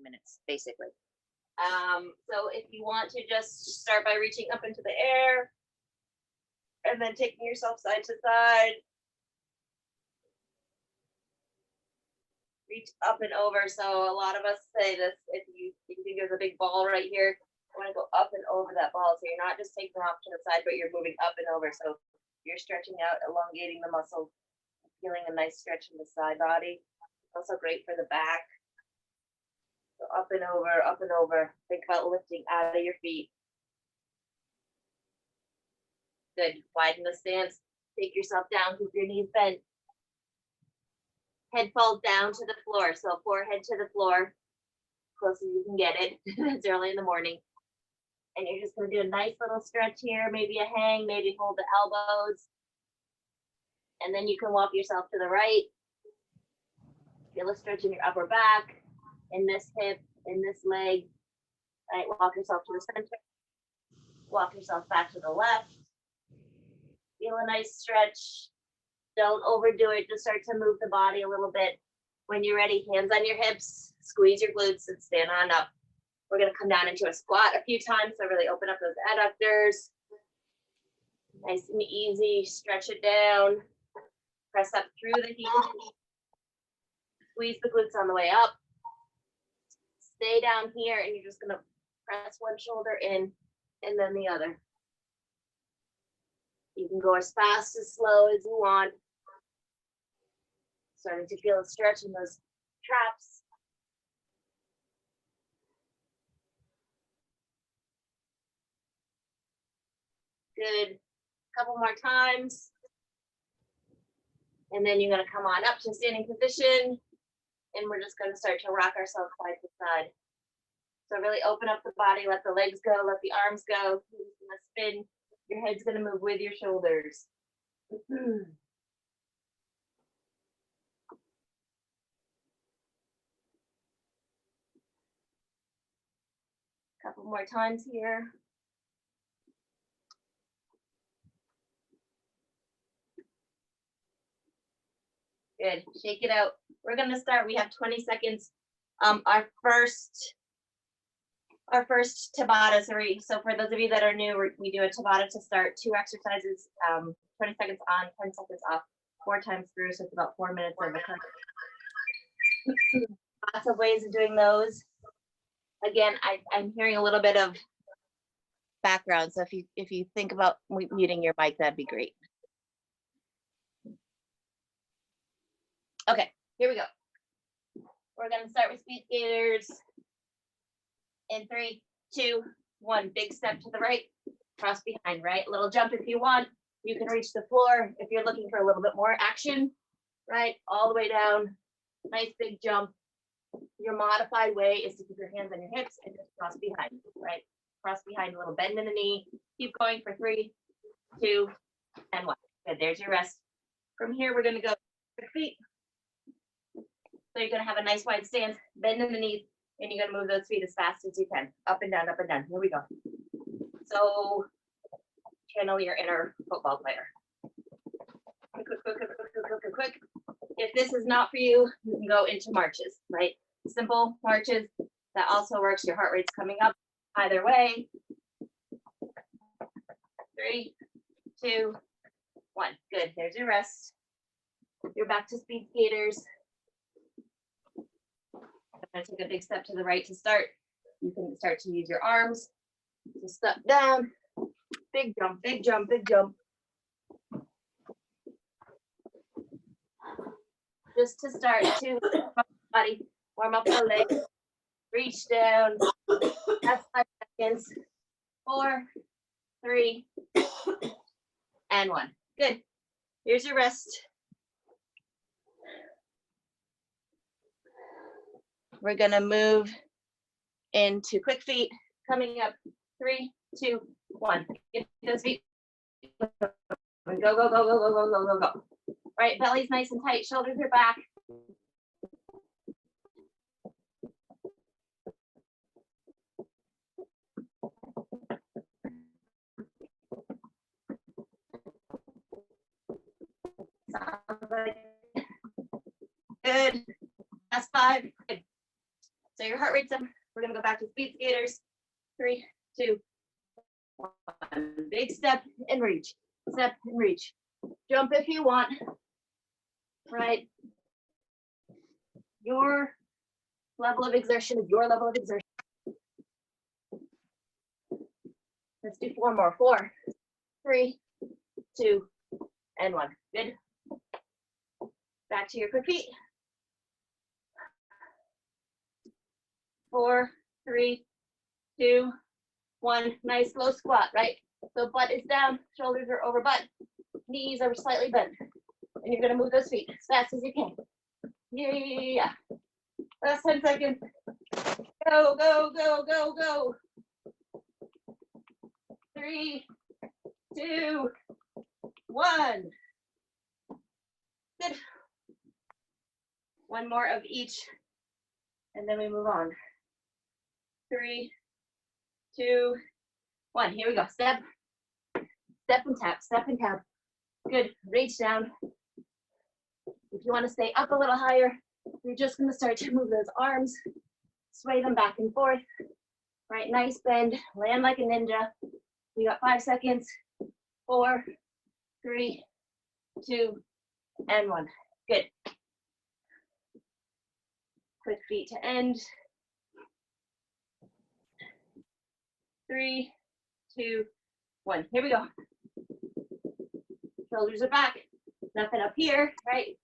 minutes, basically. So if you want to just start by reaching up into the air and then taking yourself side to side. Reach up and over. So a lot of us say this, if you think there's a big ball right here, you want to go up and over that ball. So you're not just taking off to the side, but you're moving up and over. So you're stretching out, elongating the muscle, feeling a nice stretch in the side body. Also great for the back. So up and over, up and over. Think about lifting out of your feet. Good. Widen the stance. Take yourself down, keep your knees bent. Head falls down to the floor. So forehead to the floor, close as you can get it. It's early in the morning. And you're just going to do a nice little stretch here, maybe a hang, maybe hold the elbows. And then you can walk yourself to the right. Feel a stretch in your upper back, in this hip, in this leg. All right, walk yourself to the center. Walk yourself back to the left. Feel a nice stretch. Don't overdo it. Just start to move the body a little bit. When you're ready, hands on your hips, squeeze your glutes and stand on up. We're going to come down into a squat a few times. So really open up those adductors. Nice and easy. Stretch it down. Press up through the heels. Squeeze the glutes on the way up. Stay down here and you're just going to press one shoulder in and then the other. You can go as fast as slow as you want. Starting to feel a stretch in those traps. Good. Couple more times. And then you're going to come on up to standing position. And we're just going to start to rock ourselves side to side. So really open up the body, let the legs go, let the arms go. You're just going to spin. Your head's going to move with your shoulders. Couple more times here. Good. Shake it out. We're going to start. We have 20 seconds. Our first Tabata. So for those of you that are new, we do a Tabata to start. 2 exercises, 20 seconds on, 10 seconds off, 4 times through. So it's about 4 minutes of a cut. Lots of ways of doing those. Again, I'm hearing a little bit of background. So if you think about muting your mic, that'd be great. Okay, here we go. We're going to start with speed skaters. In 3, 2, 1. Big step to the right, cross behind, right? A little jump if you want. You can reach the floor if you're looking for a little bit more action, right? All the way down. Nice big jump. Your modified way is to keep your hands on your hips and just cross behind, right? Cross behind, a little bend in the knee. Keep going for 3, 2, and 1. Good, there's your rest. From here, we're going to go quick feet. So you're going to have a nice wide stance, bend in the knees, and you're going to move those feet as fast as you can. Up and down, up and down. Here we go. So channel your inner football player. Quick, quick, quick, quick, quick, quick, quick, quick. If this is not for you, you can go into marches, right? Simple marches. That also works. Your heart rate's coming up either way. 3, 2, 1. Good. There's your rest. You're back to speed skaters. I'm going to take a big step to the right to start. You can start to use your arms to step down. Big jump, big jump, big jump. Just to start to body, warm up the legs, reach down. That's 5 seconds. 4, 3, and 1. Good. Here's your rest. We're gonna move into quick feet. Coming up, 3, 2, 1. Get those feet. Go, go, go, go, go, go, go, go, go. Right, belly's nice and tight, shoulders are back. Sounds like good. That's 5. Good. So your heart rate's up. We're gonna go back to speed skaters. 3, 2, 1. Big step and reach. Step and reach. Jump if you want. Right. Your level of exertion is your level of exertion. Let's do 4 more. 4, 3, 2, and 1. Good. Back to your quick feet. 4, 3, 2, 1. Nice slow squat, right? So butt is down, shoulders are over butt, knees are slightly bent. And you're gonna move those feet as fast as you can. Yeah. Last 10 seconds. Go, go, go, go, go. 3, 2, 1. Good. 1 more of each, and then we move on. 3, 2, 1. Here we go. Step, step and tap, step and tap. Good. Reach down. If you want to stay up a little higher, you're just going to start to move those arms, sway them back and forth. Right, nice bend. Land like a ninja. You got 5 seconds. 4, 3, 2, and 1. Good. Quick feet to end. 3, 2, 1. Here we go. Shoulders are back. Nothing up here, right?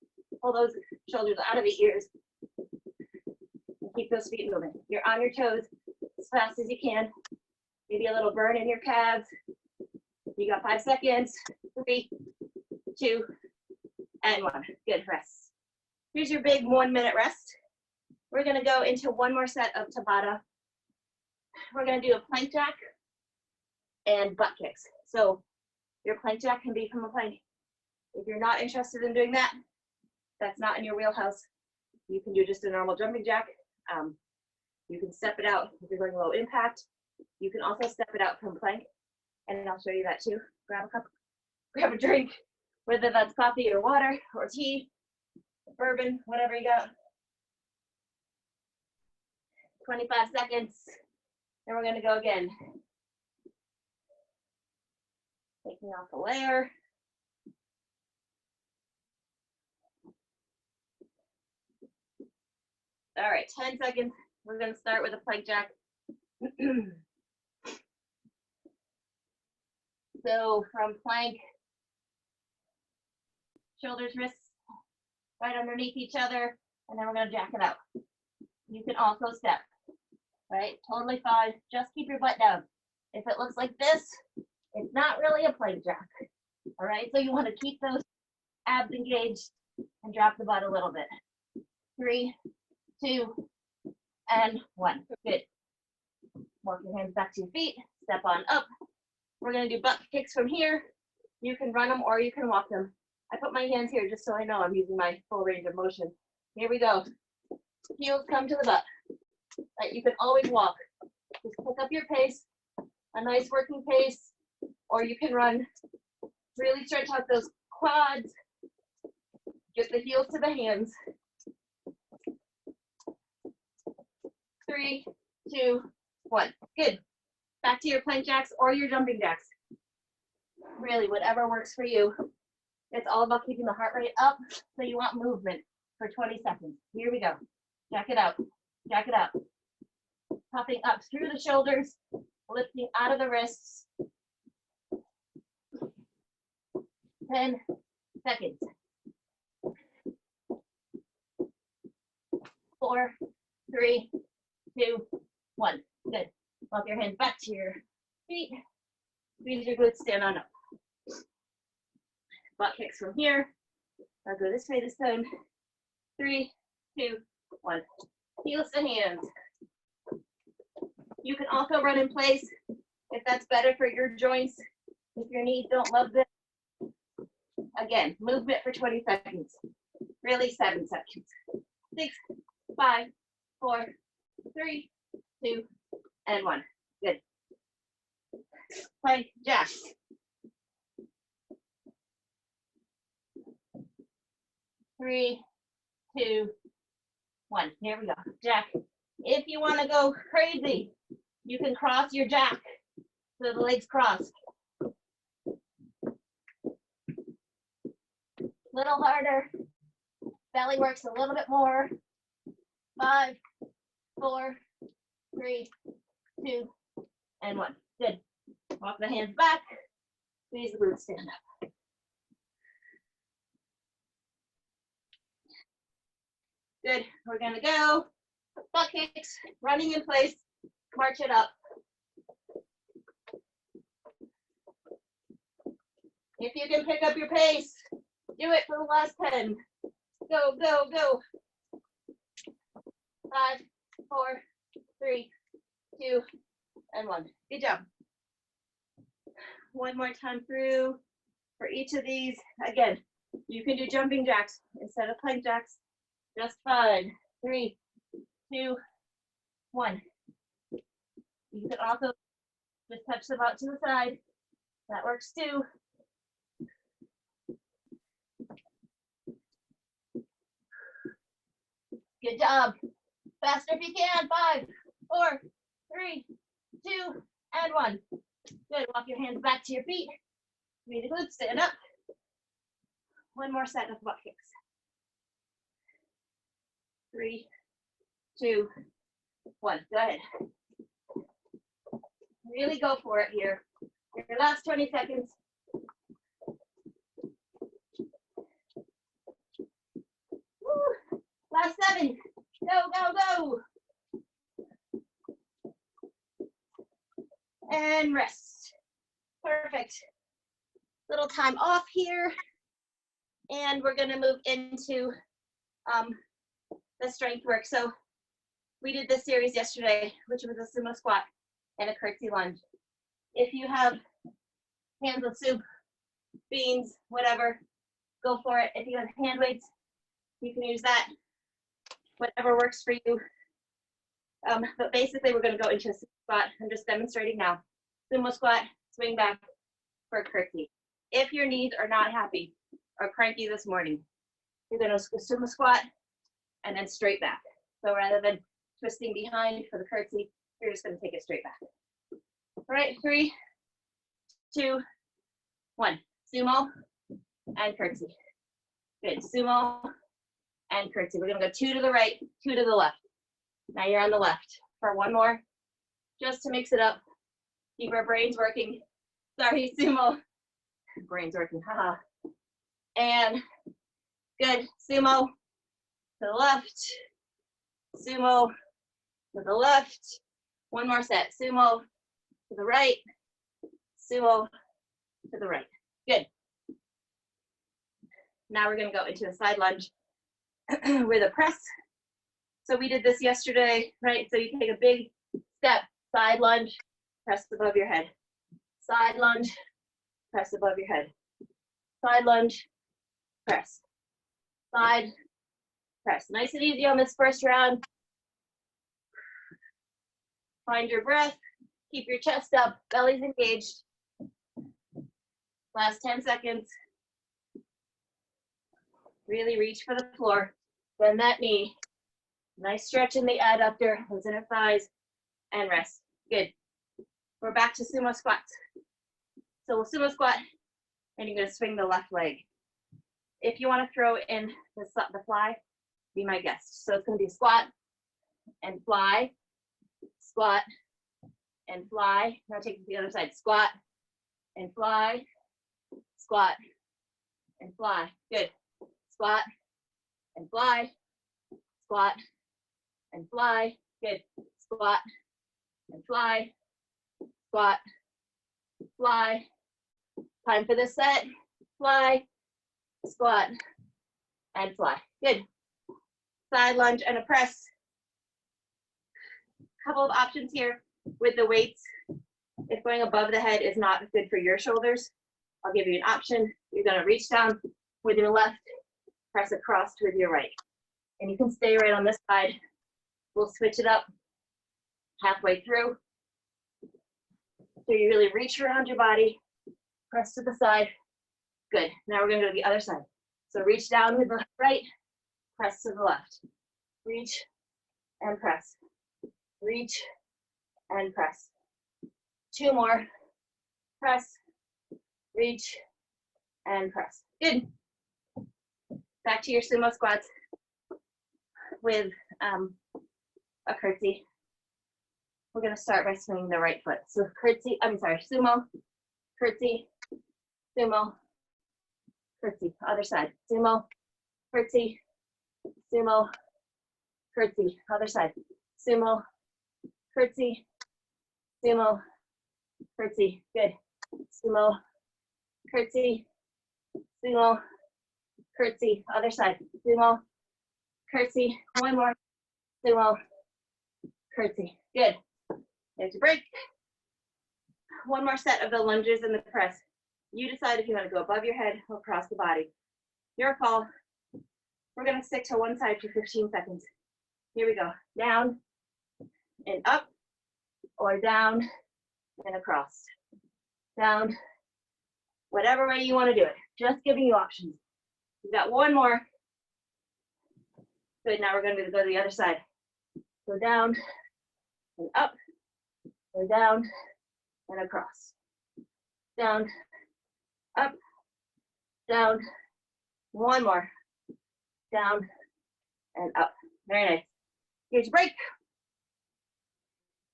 Pull those shoulders out of the ears. And keep those feet moving. You're on your toes as fast as you can. Maybe a little burn in your calves. You got 5 seconds. 3, 2, and 1. Good. Rest. Here's your big 1-minute rest. We're going to go into 1 more set of Tabata. We're going to do a plank jack and butt kicks. So your plank jack can be from a plank. If you're not interested in doing that, that's not in your wheelhouse. You can do just a normal jumping jack. You can step it out if you're going low impact. You can also step it out from plank, and I'll show you that too. Grab a cup, grab a drink, whether that's coffee or water or tea, bourbon, whatever you got. 25 seconds, and we're gonna go again. Taking off the layer. All right, 10 seconds. We're gonna start with a plank jack. So from plank, shoulders, wrists right underneath each other, and then we're gonna jack it out. You can also step, right? Totally fine. Just keep your butt down. If it looks like this, it's not really a plank jack. All right, so you want to keep those abs engaged and drop the butt a little bit. 3, 2, and 1. Good. Walk your hands back to your feet. Step on up. We're going to do butt kicks from here. You can run them or you can walk them. I put my hands here just so I know I'm using my full range of motion. Here we go. Heels come to the butt. Right, you can always walk. Just pick up your pace, a nice working pace, or you can run. Really stretch out those quads. Get the heels to the hands. 3, 2, 1. Good. Back to your plank jacks or your jumping jacks. Really, whatever works for you. It's all about keeping the heart rate up, so you want movement for 20 seconds. Here we go. Jack it out. Jack it out. Puffing up through the shoulders, lifting out of the wrists. 10 seconds. 4, 3, 2, 1. Good. Walk your hands back to your feet. Squeeze your glutes, stand on up. Butt kicks from here. I'll go this way this time. 3, 2, 1. Heels to hands. You can also run in place if that's better for your joints. If your knees don't love this. Again, movement for 20 seconds. Really 7 seconds. 6, 5, 4, 3, 2, and 1. Good. Plank jack. Three, 2, 1. Here we go. Jack, If you want to go crazy, you can cross your jack so the legs cross. Little harder. Belly works a little bit more. 5, 4, 3, 2, and 1. Good. Walk the hands back. Squeeze the glutes, stand up. Good. We're gonna go butt kicks, running in place, march it up. If you can pick up your pace, do it for the last 10. Go, go, go. 5, 4, 3, 2, and 1. Good job. One more time through for each of these. Again, you can do jumping jacks instead of plank jacks. Just fine. 3, 2, 1. You can also just touch them out to the side. That works too. Good job. Faster if you can. 5, 4, 3, 2, and 1. Good. Walk your hands back to your feet. Squeeze the glutes. Stand up. One more set of butt kicks. 3, 2, 1. Go ahead. Really go for it here. Your last 20 seconds. Woo. Last 7. Go, go, go. And rest. Perfect. Little time off here. And we're going to move into the strength work. So we did this series yesterday, which was a sumo squat and a curtsy lunge. If you have hands with soup, beans, whatever, go for it. If you have hand weights, you can use that. Whatever works for you. But basically, we're going to go into a sumo squat. I'm just demonstrating now. Sumo squat, swing back for a curtsy. If your knees are not happy or cranky this morning, you're going to sumo squat and then straight back. So rather than twisting behind for the curtsy, you're just going to take it straight back. All right, 3, 2, 1. Sumo and curtsy. Good. Sumo and curtsy. We're going to go 2 to the right, 2 to the left. Now you're on the left for one more, just to mix it up. Keep our brains working. Sorry, sumo. Brains working, haha. And good. Sumo to the left. Sumo to the left. One more set. Sumo to the right. Sumo to the right. Good. Now we're going to go into a side lunge with a press. So we did this yesterday, right? So you take a big step, side lunge, press above your head. Side lunge, press above your head. Side lunge, press. Side, press. Nice and easy on this first round. Find your breath. Keep your chest up, belly's engaged. Last 10 seconds. Really reach for the floor. Bend that knee. Nice stretch in the adductor, those inner thighs, and rest. Good. We're back to sumo squats. So we'll sumo squat, and you're going to swing the left leg. If you want to throw in the fly, be my guest. So it's going to be squat and fly, squat and fly. Now take it to the other side. Squat and fly, squat and fly. Good. Squat and fly, squat and fly. Good. Squat and fly, squat, fly. Time for this set. Fly, squat, and fly. Good. Side lunge and a press. Couple of options here with the weights. If going above the head is not good for your shoulders, I'll give you an option. You're going to reach down with your left, press across with your right. And you can stay right on this side. We'll switch it up halfway through. So you really reach around your body, press to the side. Good. Now we're going to go to the other side. So reach down with the right, press to the left. Reach and press. reach, and press. 2 more, press, reach, and press. Good. Back to your sumo squats with a curtsy. We're gonna start by swinging the right foot. So curtsy, sumo, curtsy, sumo, curtsy. Other side, sumo, curtsy, sumo, curtsy. Other side, sumo, curtsy, sumo, curtsy. Good. Sumo, curtsy, sumo, curtsy. Other side, sumo, curtsy. One more, sumo, curtsy. Good. There's your break. One more set of the lunges and the press. You decide if you want to go above your head or across the body. Your call. We're going to stick to one side for 15 seconds. Here we go. Down and up, or down and across. Down, whatever way you want to do it. Just giving you options. We've got one more. Good, now we're going to go to the other side. Go down and up, or down and across. Down, up, down. One more. Down and up. Very nice. Here's your break.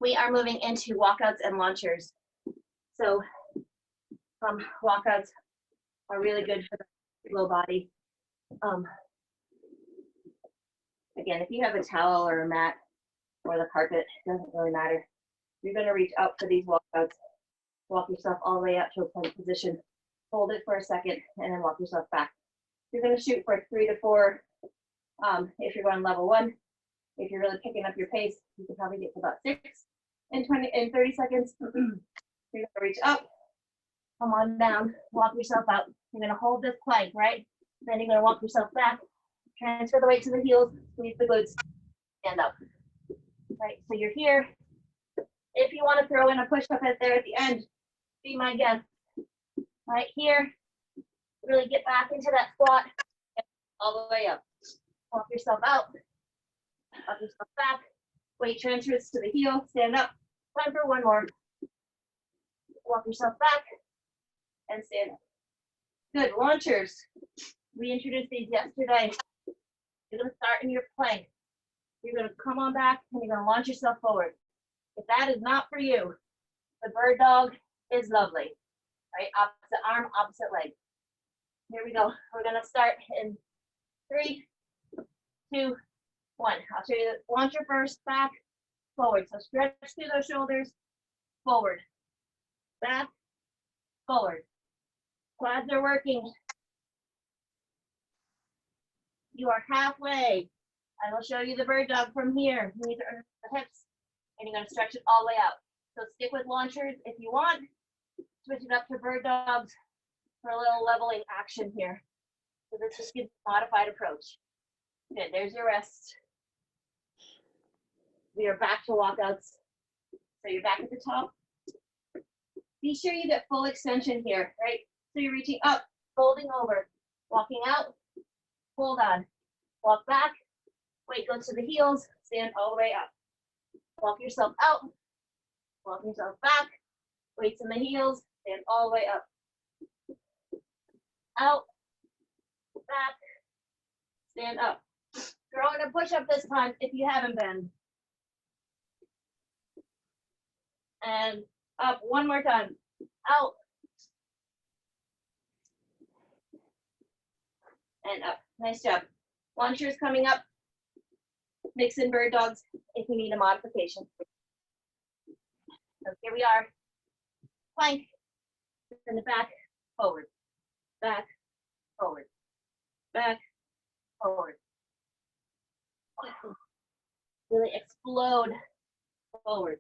We are moving into walkouts and launchers. So walkouts are really good for the low body. Again, if you have a towel or a mat or the carpet, it doesn't really matter. You're going to reach up for these walkouts. Walk yourself all the way up to a plank position. Hold it for a second and then walk yourself back. You're going to shoot for 3 to 4 if you're going level 1. If you're really picking up your pace, you can probably get to about 6 in 30 seconds. You're going to reach up, come on down, walk yourself out. You're going to hold this plank, right? Then you're going to walk yourself back, transfer the weight to the heels, squeeze the glutes, stand up. Right, so you're here. If you want to throw in a push-up at there at the end, be my guest. Right here, really get back into that squat, all the way up. Walk yourself out, walk yourself back, weight transfers to the heel, stand up. Time for one more. Walk yourself back and stand up. Good, launchers. We introduced these yesterday. You're gonna start in your plank. You're gonna come on back and you're gonna launch yourself forward. If that is not for you, the bird dog is lovely. Right, opposite arm, opposite leg. Here we go. We're gonna start in 3, 2, 1. I'll show you the launcher first, back, forward. So stretch through those shoulders, forward, back, forward. Quads are working. You are halfway. I will show you the bird dog from here. You need to earn the hips, and you're gonna stretch it all the way out. So stick with launchers if you want. Switch it up to bird dogs for a little leveling action here. So this just gives a modified approach. Good, there's your rest. We are back to walkouts. So you're back at the top. Be sure you get full extension here, right? So you're reaching up, folding over, walking out, hold on, walk back, weight goes to the heels, stand all the way up. Walk yourself out, walk yourself back, weights in the heels, stand all the way up. Out, back, stand up. Throw in a push-up this time if you haven't been. And up one more time. Out. And up. Nice job. Launchers coming up. Mix in bird dogs if you need a modification. So here we are. Plank. In the back, forward. Back, forward. Back, forward. Really explode forward.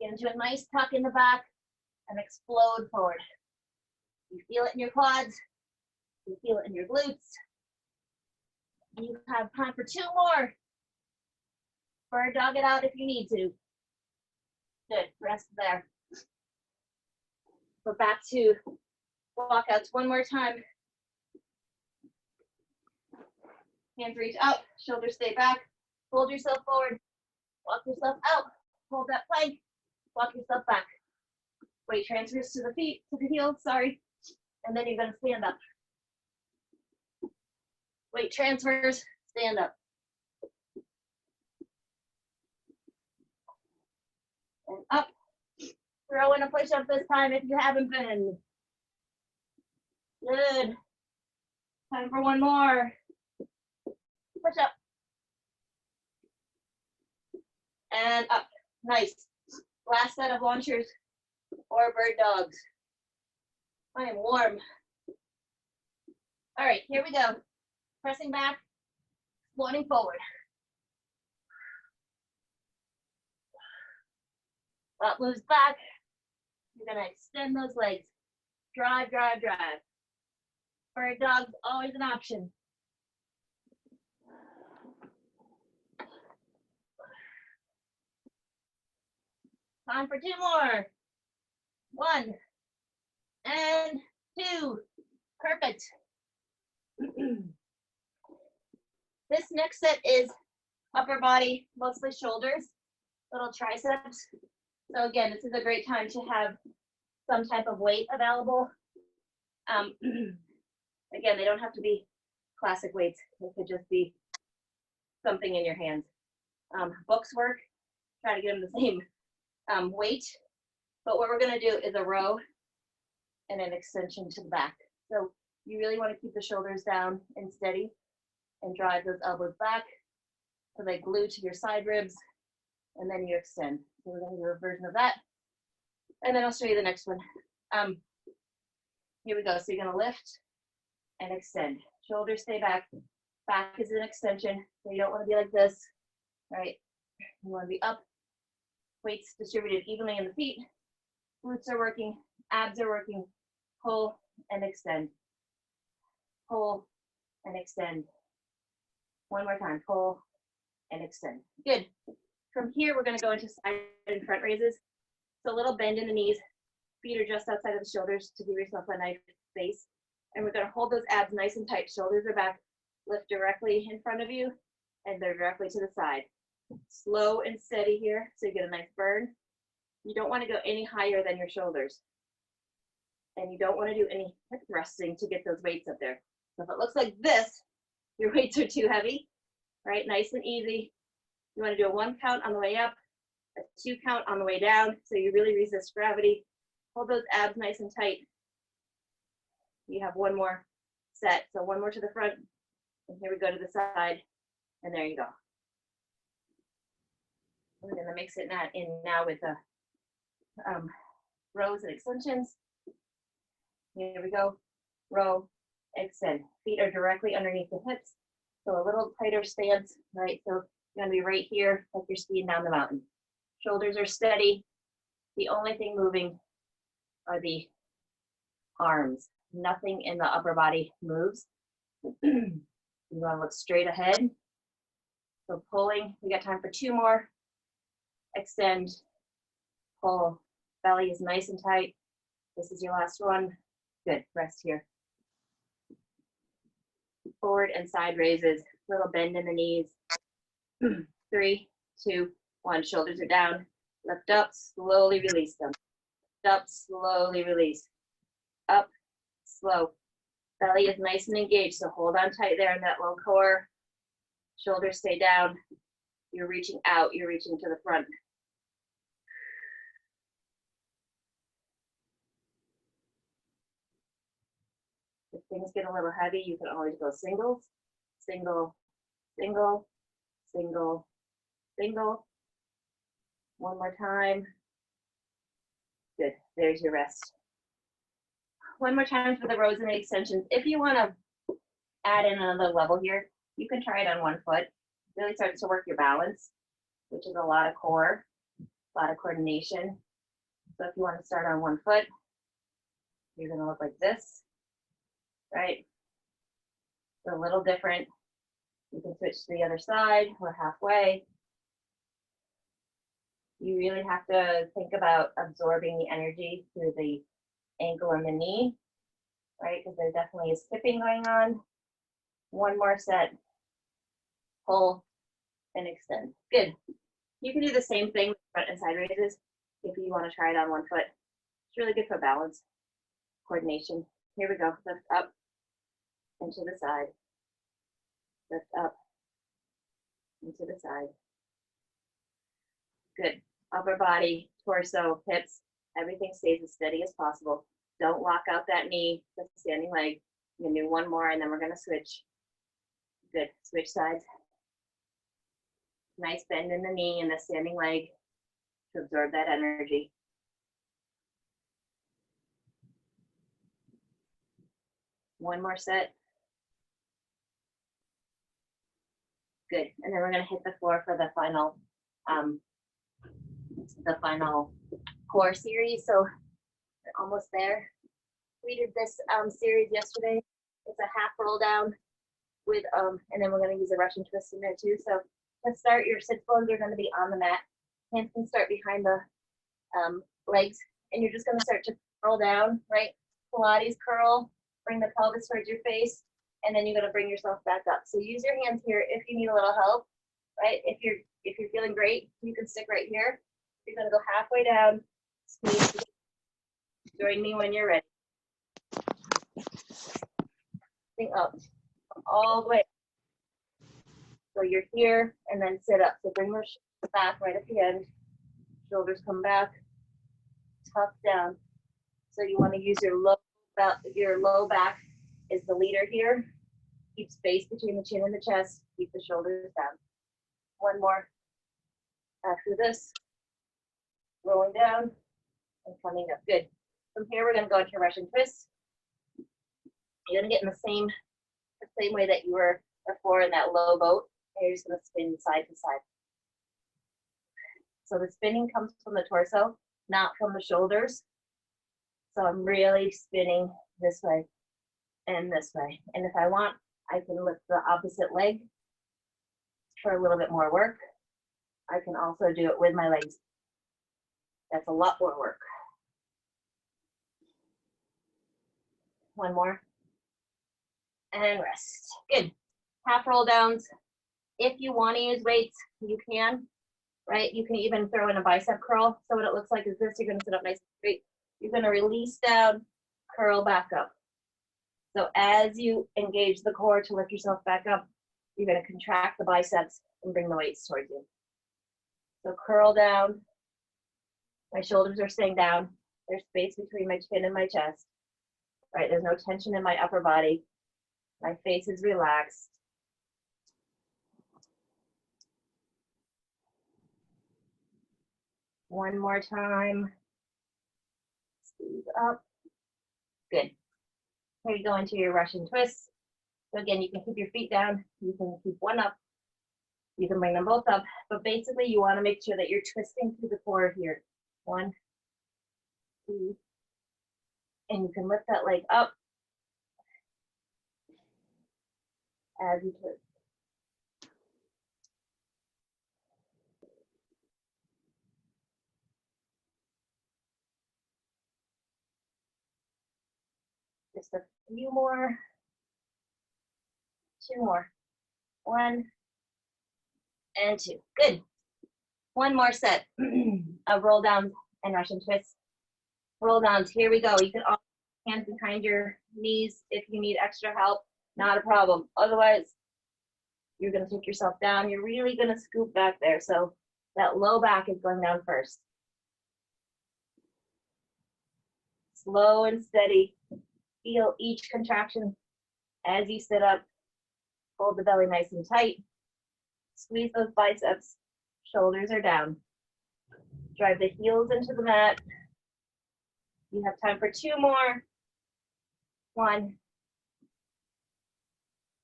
Get into a nice tuck in the back and explode forward. You feel it in your quads. You feel it in your glutes. You have time for 2 more. Bird dog it out if you need to. Good, rest there. We're back to walkouts one more time. Hands reach up, shoulders stay back. Hold yourself forward. Walk yourself out. hold that plank, walk yourself back. Weight transfers to the feet, to the heels, sorry. And then you're gonna stand up. Weight transfers, stand up. And up. Throw in a push-up this time if you haven't been. Good. Time for one more. Push up. And up. Nice. Last set of launchers or bird dogs. I am warm. All right, here we go. Pressing back, squatting forward. Butt moves back. You're gonna extend those legs. Drive, drive, drive. Bird dog's always an option. Time for two more. 1 and 2. Perfect. This next set is upper body, mostly shoulders, little triceps. So again, this is a great time to have some type of weight available. Again, they don't have to be classic weights. It could just be something in your hands. Books work, try to get them the same weight. But what we're gonna do is a row and an extension to the back. So you really wanna keep the shoulders down and steady and drive those elbows back so they glue to your side ribs, and then you extend. So we're gonna do a version of that. And then I'll show you the next one. Here we go, so you're gonna lift and extend. Shoulders stay back. Back is an extension, so you don't wanna be like this, right? You wanna be up, weights distributed evenly in the feet. Glutes are working, abs are working. Pull and extend. Pull and extend. One more time, pull and extend. Good. From here, we're gonna go into side and front raises. So a little bend in the knees. Feet are just outside of the shoulders to give yourself a nice space. And we're gonna hold those abs nice and tight. Shoulders are back. Lift directly in front of you, and they're directly to the side. Slow and steady here, so you get a nice burn. You don't wanna go any higher than your shoulders. And you don't wanna do any hip thrusting to get those weights up there. So if it looks like this, your weights are too heavy, right? Nice and easy. You wanna do a 1 count on the way up, a 2 count on the way down, so you really resist gravity. Hold those abs nice and tight. You have one more set, so one more to the front, and here we go to the side, and there you go. We're gonna mix it in now with the rows and extensions. Here we go, row, extend. Feet are directly underneath the hips, so a little tighter stance, right? So you're gonna be right here, like you're skiing down the mountain. Shoulders are steady. The only thing moving are the arms. Nothing in the upper body moves. You wanna look straight ahead. So pulling, we got time for 2 more. Extend, pull, belly is nice and tight. This is your last one. Good, rest here. Forward and side raises, little bend in the knees. 3, 2, 1, shoulders are down. Lift up, slowly release them. Lift up, slowly release. Up, slow. Belly is nice and engaged, so hold on tight there in that low core. Shoulders stay down. You're reaching out, you're reaching to the front. If things get a little heavy, you can always go singles, single, single, single, single. One more time. Good, there's your rest. One more time for the rows and the extensions. If you wanna add in another level here, you can try it on one foot. Really starts to work your balance, which is a lot of core, a lot of coordination. So if you wanna start on one foot, you're gonna look like this, right? It's a little different. You can switch to the other side or halfway. You really have to think about absorbing the energy through the ankle and the knee, right? Because there definitely is tipping going on. One more set. Pull and extend. Good. You can do the same thing with front and side raises if you want to try it on one foot. It's really good for balance, coordination. Here we go. Lift up and to the side. Lift up and to the side. Good. Upper body, torso, hips, everything stays as steady as possible. Don't lock out that knee, the standing leg. I'm gonna do one more and then we're gonna switch. Good. Switch sides. Nice bend in the knee and the standing leg to absorb that energy. One more set. Good. And then we're going to hit the floor for the final core series. So we're almost there. We did this series yesterday. It's a half roll down with and then we're going to use a Russian twist in there too. So to start, your sits bones are going to be on the mat. Hands can start behind the legs, and you're just going to start to curl down, right? Pilates curl, bring the pelvis towards your face, and then you're going to bring yourself back up. So use your hands here if you need a little help, right? If you're feeling great, you can stick right here. You're going to go halfway down, squeeze. Join me when you're ready. Think up all the way. So you're here and then sit up. So bring your back right at the end. Shoulders come back. Tuck down. So you want to use your low back is the leader here. Keep space between the chin and the chest. Keep the shoulders down. One more. After this, rolling down and coming up. Good. From here, we're going to go into Russian twist. You're going to get in the same way that you were before in that low boat. And you're just going to spin side to side. So the spinning comes from the torso, not from the shoulders. So I'm really spinning this way and this way. And if I want, I can lift the opposite leg for a little bit more work. I can also do it with my legs. That's a lot more work. One more. And rest. Good. Half roll downs. If you want to use weights, you can, right? You can even throw in a bicep curl. So what it looks like is this. You're going to sit up nice and straight. You're going to release down, curl back up. So as you engage the core to lift yourself back up, you're going to contract the biceps and bring the weights towards you. So curl down. My shoulders are staying down. There's space between my chin and my chest. Right? There's no tension in my upper body. My face is relaxed. One more time. Squeeze up. Good. Here you go into your Russian twist. So again, you can keep your feet down. You can keep one up. You can bring them both up. But basically, you want to make sure that you're twisting through the core here. 1, 2. And you can lift that leg up as you twist. Just a few more. 2 more. 1 and 2. Good. One more set of roll downs and Russian twists. Roll downs. Here we go. You can also hands behind your knees if you need extra help. Not a problem. Otherwise, you're going to take yourself down. You're really going to scoop back there. So that low back is going down first. Slow and steady. Feel each contraction as you sit up. Hold the belly nice and tight. Squeeze those biceps. Shoulders are down. Drive the heels into the mat. You have time for 2 more. 1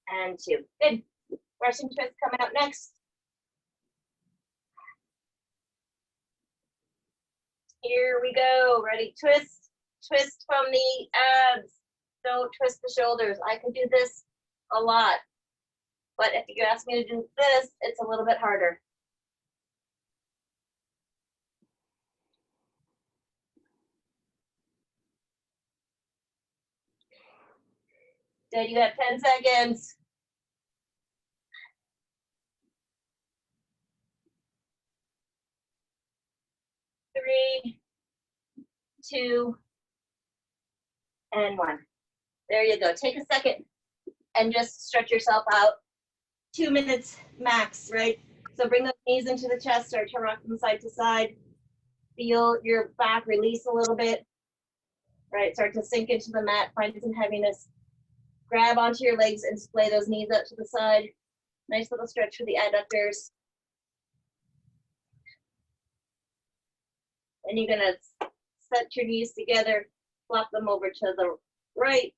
and 2. Good. Russian twist coming up next. Here we go. Ready? Twist. Twist from the abs. Don't twist the shoulders. I can do this a lot. But if you ask me to do this, it's a little bit harder. Good, you have 10 seconds. 3, 2, and 1. There you go. Take a second and just stretch yourself out. 2 minutes max, right? So bring those knees into the chest, start to rock them side to side. Feel your back release a little bit, right? Start to sink into the mat, find some heaviness. Grab onto your legs and splay those knees out to the side. Nice little stretch for the adductors. And you're gonna set your knees together, flop them over to the right.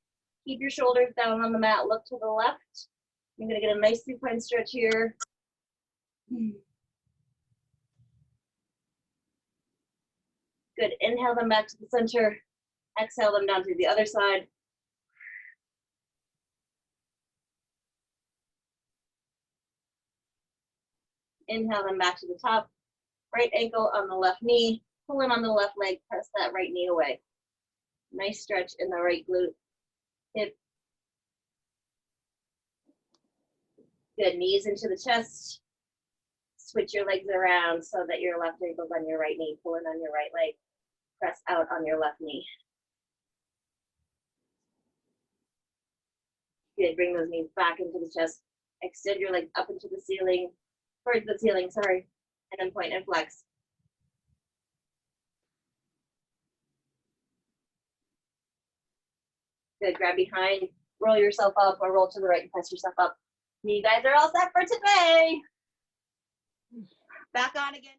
Keep your shoulders down on the mat, look to the left. You're gonna get a nice supine stretch here. Good, inhale them back to the center. Exhale them down to the other side. Inhale them back to the top. Right ankle on the left knee. Pull in on the left leg, press that right knee away. Nice stretch in the right glute, hip. Good, knees into the chest. Switch your legs around so that your left ankle's on your right knee. Pull in on your right leg. Press out on your left knee. Good, bring those knees back into the chest. Extend your legs up into the ceiling, towards the ceiling, sorry. And then point and flex. Good, grab behind, roll yourself up or roll to the right and press yourself up. You guys are all set for today. Back on again.